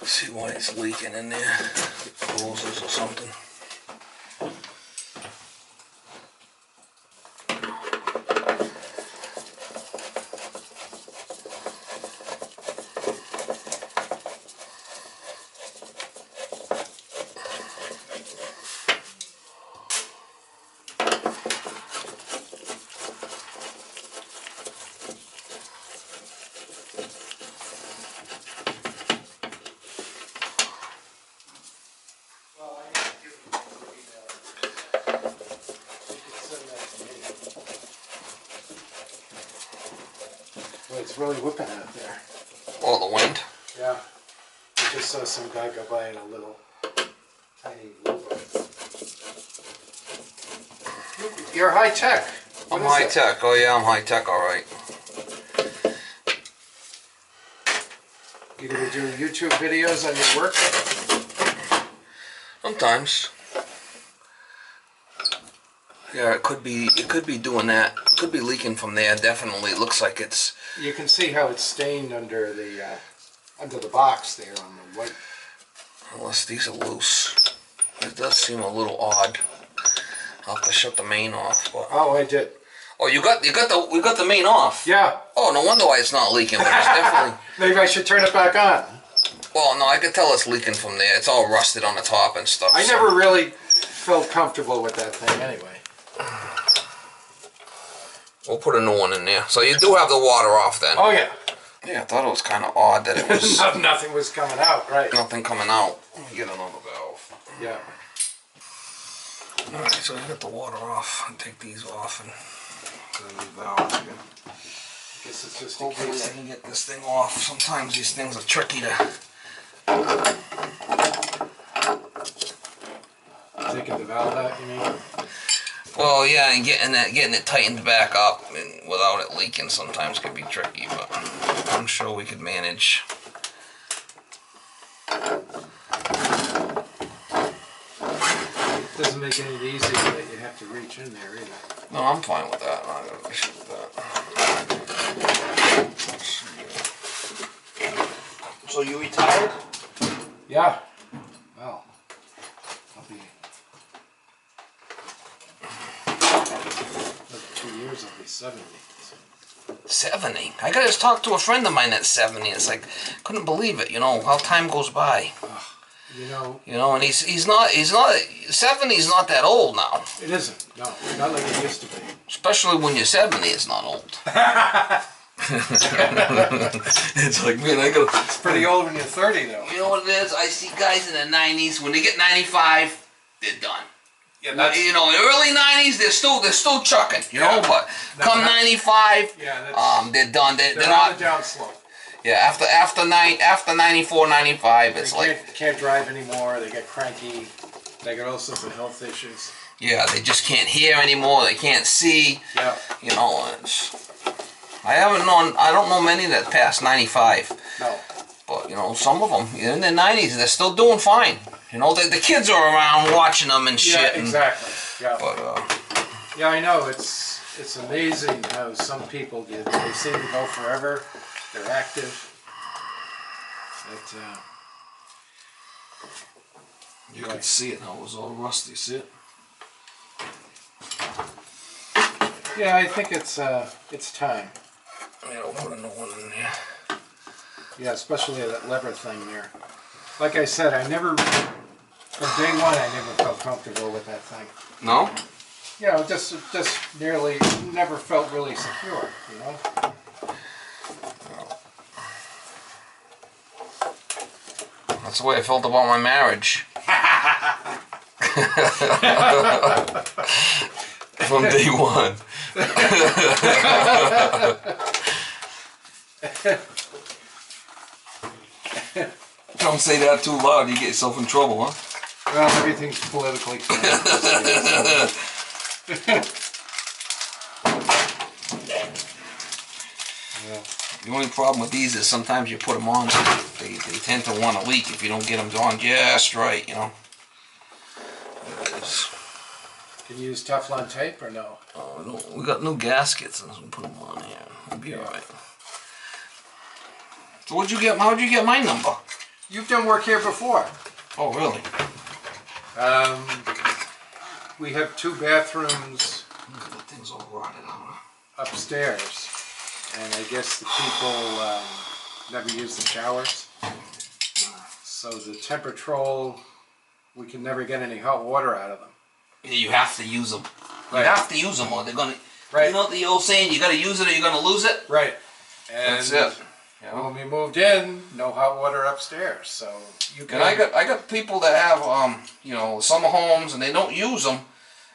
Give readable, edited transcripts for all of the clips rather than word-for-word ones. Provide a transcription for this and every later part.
See why it's leaking in there. Hoses or something. It's really whipping out there. Oh, the wind? Yeah. I just saw some guy go by in a little tiny rowboat. You're high tech. I'm high tech. Oh yeah, I'm high tech, alright. You gonna do YouTube videos on your work? Sometimes. Yeah, it could be doing that. It could be leaking from there, definitely. It looks like it's... You can see how it's stained under the box there on the white. Unless these are loose. It does seem a little odd. I'll have to shut the main off. But... Oh, I did. Oh, we got the main off? Yeah. Oh, no wonder why it's not leaking, but it's definitely... Maybe I should turn it back on. Well, no, I can tell it's leaking from there. It's all rusted on the top and stuff. I never really felt comfortable with that thing anyway. We'll put a new one in there. So you do have the water off then? Oh, yeah. Yeah, I thought it was kind of odd that it was... Nothing was coming out, right. Nothing coming out. Let me get another valve. Yeah. Alright, so you got the water off. I'll take these off and put a new valve again. I guess it's just Hopefully I can get this thing off. Sometimes these things are tricky to... Taking the valve out, you mean? Well, yeah, and getting it tightened back up and without it leaking sometimes can be tricky, but I'm sure we could manage. Doesn't make it any easier that you have to reach in there either. No, I'm fine with that. I don't have an issue with that. So you retired? Yeah. Well, I'll be... Another 2 years, I'll be 70. 70? I gotta just talk to a friend of mine that's 70. It's like, couldn't believe it, you know, how time goes by. You know, and he's not 70 is not that old now. It isn't. No, not like it used to be. Especially when you're 70, it's not old. It's like, man, It's pretty old when you're 30, though. You know what it is? I see guys in the 90s, when they get 95, they're done. Yeah, you know, in the early 90s, they're still chucking, you know, but come 95, they're done. They're not on the down slope. Yeah, after 94, 95, it's they can't drive anymore. They get cranky. They got all sorts of health issues. Yeah, they just can't hear anymore. They can't see. Yeah. You know, I don't know many that passed 95. No. But, you know, some of them, in their 90s, they're still doing fine. You know, the kids are around watching them and shit. Yeah, exactly. Yeah. But, yeah, I know. It's amazing how some people they seem to go forever. They're active. But, you could see it how it was all rusty. See it? Yeah, I think it's time. Yeah, I'll put another one in there. Yeah, especially that lever thing there. Like I said, from day one, I never felt comfortable with that thing. No? You know, just nearly never felt really secure, you know? That's the way I felt about my marriage. From day one. Don't say that too loud, you get yourself in trouble, huh? Well, everything's politically correct. Yeah. The only problem with these is sometimes you put them on, they tend to want to leak if you don't get them on just right, you know. Can you use Teflon tape or no? Oh, no. We got new gaskets, and we'll put them on here. It'll be alright. So how'd you get my number? You've done work here before. Oh, really? We have 2 bathrooms Look at that thing's all rotted out. upstairs, and I guess the people never use the showers. So the temperature, we can never get any hot water out of them. You have to use them. You Right. have to use them, or they're gonna. Right. You know the old saying: you got to use it, or you're gonna lose it. Right. And That's it. when we moved in, no hot water upstairs, so you can. And I got people that have summer homes and they don't use them,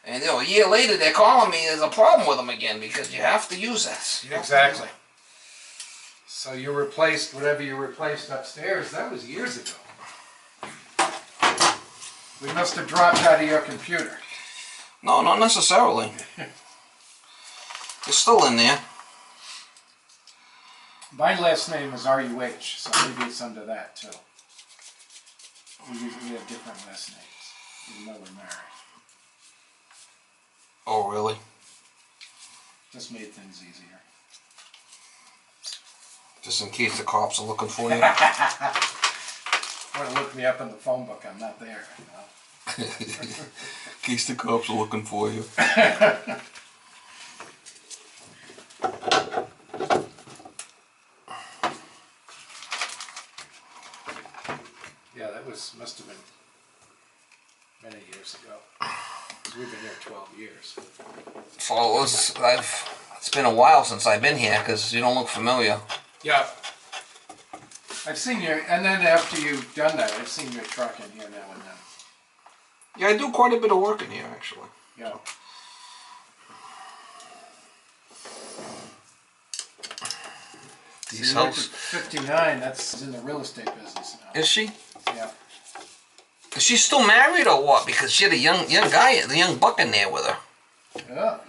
and a year later they're calling me. There's a problem with them again because you have to use this. Exactly. So you replaced whatever you replaced upstairs. That was years ago. We must have dropped out of your computer. No, not necessarily. It's still in there. My last name is R-U-H, so maybe it's under that too. We have different last names, even though we're married. Oh, really? Just made things easier. Just in case the cops are looking for you. Want to look me up in the phone book? I'm not there. In case the cops are looking for you. Yeah, that must have been many years ago. We've been here 12 years. So it's been a while since I've been here because you don't look familiar. Yeah. I've seen your, and then after you've done that, I've seen your truck in here now and then. Yeah, I do quite a bit of work in here actually. Yeah. These See, house. 59, that's in the real estate business now. Is she? Yeah. Is she still married or what? Because she had a young guy, the young buck in there with her.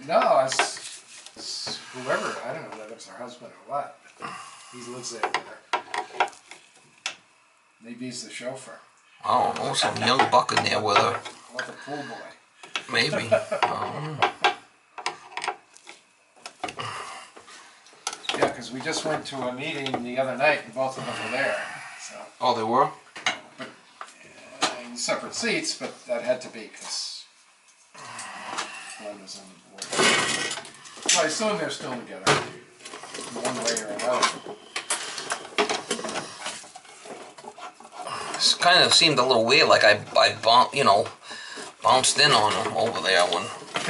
No, it's whoever, I don't know whether it's her husband or what, but he lives there with her. Maybe he's the chauffeur. Oh, some young buck in there with her. Or the pool boy. Maybe. Yeah, because we just went to a meeting the other night and both of them were there. So, Oh, they were? in separate seats, but that had to be because one was on the board. So I assume they're still together, in one way or another. It kind of seemed a little weird, like I bounced in on them over there when.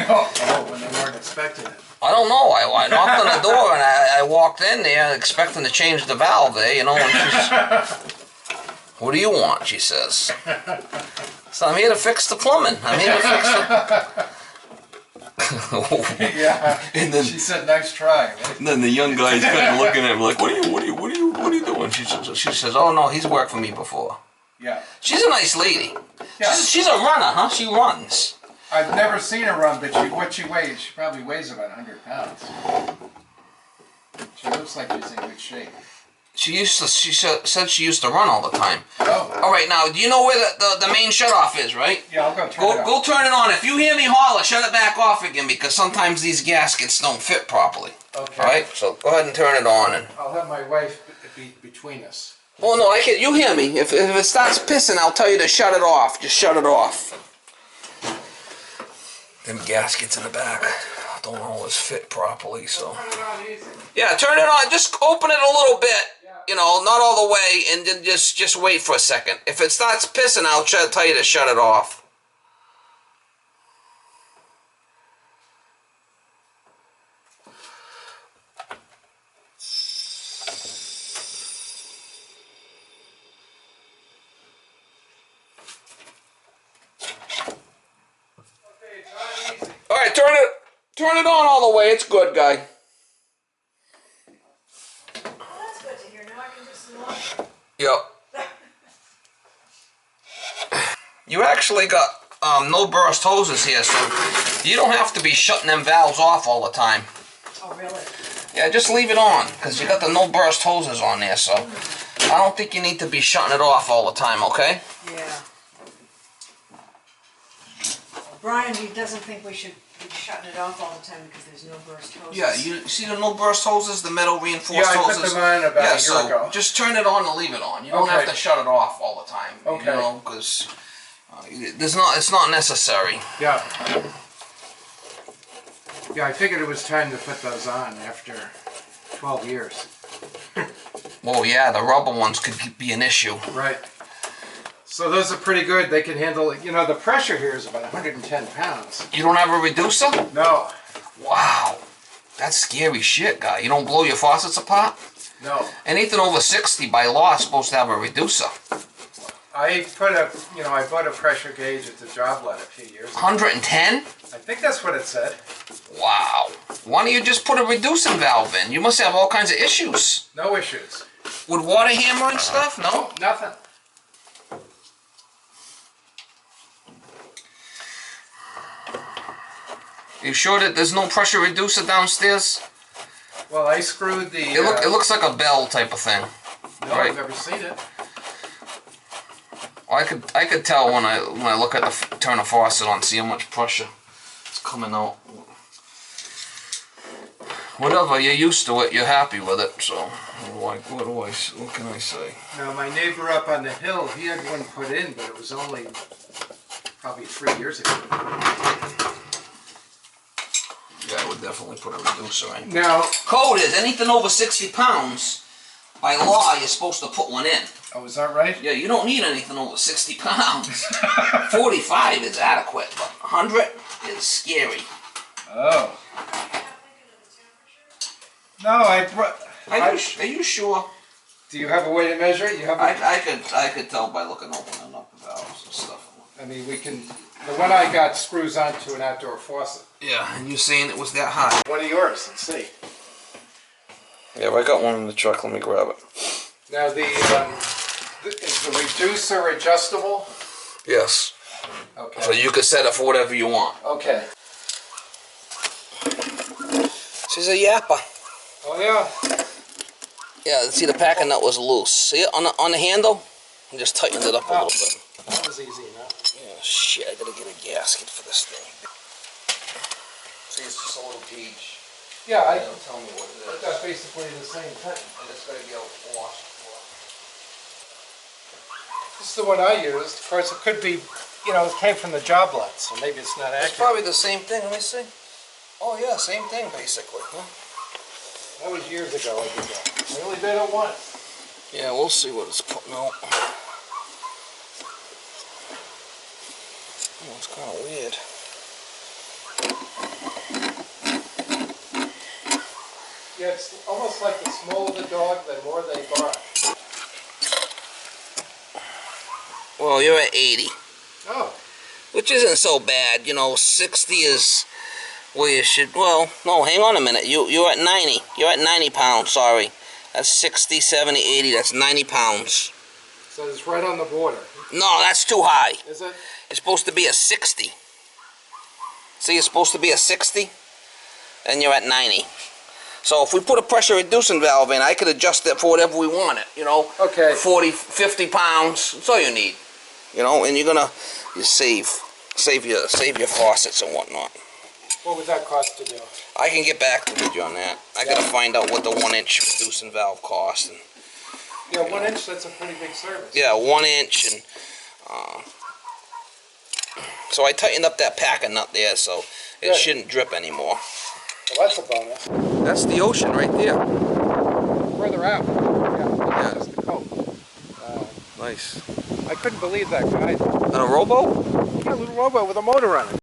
Oh, when they weren't expecting it. I don't know. I knocked on the door and I walked in there expecting to change the valve there, and she's, "What do you want?" she says. So I'm here to fix the plumbing. I'm here to fix the. Yeah. And then she said, "Nice try." Right? And then the young guy's kind of looking at me like, "What are you doing?" She says, "Oh no, he's worked for me before." Yeah. She's a nice lady. Yeah. She's a runner, huh? She runs. I've never seen her run, but what she weighs, she probably weighs about 100 pounds. She looks like she's in good shape. She said she used to run all the time. Oh. All right, now, do you know where the main shutoff is, right? Yeah, I'll go turn it on. Go turn it on. If you hear me holler, shut it back off again because sometimes these gaskets don't fit properly. Okay. All right, so go ahead and turn it on. And I'll have my wife be between us. oh no, I can. You hear me? If it starts pissing, I'll tell you to shut it off. Just shut it off. Them gaskets in the back don't always fit properly, so. Turn it on easy. Yeah, turn it on. Just open it a little bit. Not all the way, and then just wait for a second. If it starts pissing, I'll tell you to shut it off. All right, turn it on all the way. It's good, guy. That's good to hear. Now I can just look. Yep. You actually got no burst hoses here, so you don't have to be shutting them valves off all the time. Oh, really? Yeah, just leave it on, because you got the no burst hoses on there, so I don't think you need to be shutting it off all the time, okay? Yeah. Brian, he doesn't think we should You're shutting it off all the time because there's no burst hoses. Yeah, you see the no burst hoses, the metal reinforced Yeah, I put hoses? them on about a year so ago. just turn it on and leave it on. You don't have Okay. to shut it off all the time. Okay. You know, because it's not necessary. Yeah. Yeah, I figured it was time to put those on after 12 years. Well, yeah, the rubber ones could be an issue. Right. So those are pretty good. They can handle it. You know, the pressure here is about 110 pounds. You don't have a reducer? No. Wow. That's scary shit, guy. You don't blow your faucets apart? No. Anything over 60 by law is supposed to have a reducer. I bought a pressure gauge at the job lot a few years ago. 110? I think that's what it said. Wow. Why don't you just put a reducing valve in? You must have all kinds of issues. No issues. With water hammer and stuff? No? Nothing. You sure that there's no pressure reducer downstairs? Well, I screwed the... It looks like a bell type of thing. No, right. I've never seen it. Well, I could tell when I look at turn the faucet on, see how much pressure is coming out. Whatever, you're used to it, you're happy with it, so what can I say? Now, my neighbor up on the hill, he had one put in, but it was only probably 3 years ago. Yeah, I would definitely put a reducer in. Now, Code is anything over 60 pounds, by law, you're supposed to put one in. oh, is that right? Yeah, you don't need anything over 60 pounds. 45 is adequate, but 100 is scary. Oh. No, Are you sure? Do you have a way to measure it? You have. I could tell by opening up the valves and stuff. I mean, we can. The one I got screws onto an outdoor faucet. Yeah, and you're saying it was that high. One of yours. Let's see. Yeah, I got one in the truck. Let me grab it. Now is the reducer adjustable? Yes. Okay. So you can set it for whatever you want. Okay. She's a yapper. Oh yeah. Yeah, see the packing nut was loose. See it on the handle? I just tightened it up a little bit. That was easy enough. Yeah, shit, I gotta get a gasket for this thing. See, it's just a little gauge. Yeah, It'll tell me what it is. that's basically the same thing. And it's gonna be a wash. This is the one I used. Of course, it could be, it came from the job lot, so maybe it's not It's accurate. probably the same thing. Let me see. Oh yeah, same thing basically. Huh? That was years ago I did that. I only did it once. Yeah, we'll see what it's putting out. Oh, it's kind of weird. Yeah, it's almost like the smaller the dog, the more they bark. Well, you're at 80. Oh. Which isn't so bad. 60 is where you should... Well, no, hang on a minute. You're at 90. You're at 90 pounds, sorry. That's 60, 70, 80. That's 90 pounds. So it's right on the border. No, that's too high. Is it? It's supposed to be a 60. See, it's supposed to be a 60, and you're at 90. So if we put a pressure reducing valve in, I could adjust it for whatever we want it, Okay. 40, 50 pounds, that's all you need. And you save your faucets and whatnot. What would that cost to do? I can get back to you on that. I gotta find out what the 1-inch reducing valve costs. And, Yeah, 1 inch, that's a pretty big service. yeah, 1 inch, and so I tightened up that packing nut there, so it Good. shouldn't drip anymore. Well, that's a bonus. That's the ocean right there. Further out. Yeah, Yeah. that's just the coat. Nice. I couldn't believe that guy. And a rowboat? Yeah, a little rowboat with a motor on it.